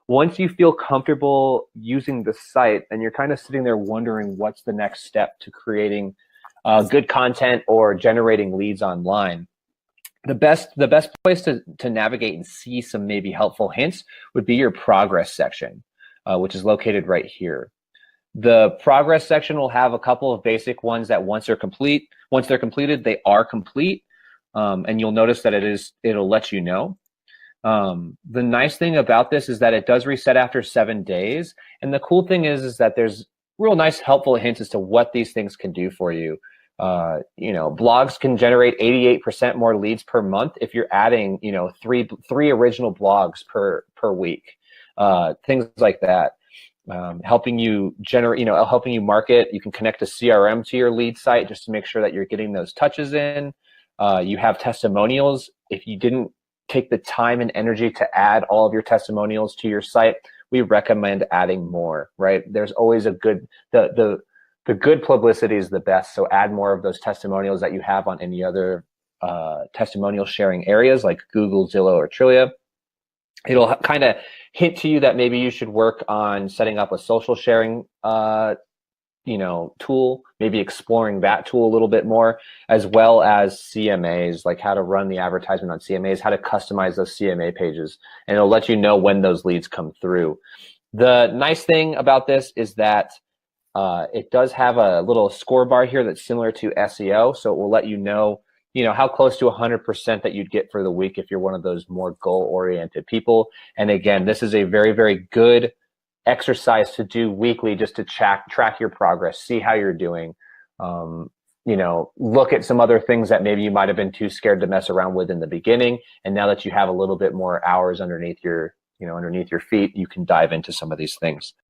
Once you feel comfortable using the site, and you're kind of sitting there wondering what's the next step to creating good content or generating leads online, the best place to navigate and see some maybe helpful hints would be your progress section, which is located right here. The progress section will have a couple of basic ones that once they're completed, they are complete, and you'll notice that it'll let you know. The nice thing about this is that it does reset after 7 days, and the cool thing is that there's real nice helpful hints as to what these things can do for you. Blogs can generate 88% more leads per month if you're adding, three original blogs per week, things like that. Helping you generate, helping you market. You can connect a CRM to your lead site just to make sure that you're getting those touches in. You have testimonials. If you didn't take the time and energy to add all of your testimonials to your site, we recommend adding more, right? There's always a good, the good publicity is the best. So add more of those testimonials that you have on any other testimonial sharing areas like Google, Zillow, or Trillia. It'll kind of hint to you that maybe you should work on setting up a social sharing tool, maybe exploring that tool a little bit more, as well as CMAs, like how to run the advertisement on CMAs, how to customize those CMA pages, and it'll let you know when those leads come through. The nice thing about this is that it does have a little score bar here that's similar to SEO, so it will let you know how close to 100% that you'd get for the week if you're one of those more goal-oriented people. And again, this is a very, very good exercise to do weekly just to track your progress, see how you're doing. Look at some other things that maybe you might have been too scared to mess around with in the beginning. And now that you have a little bit more hours underneath your feet, you can dive into some of these things.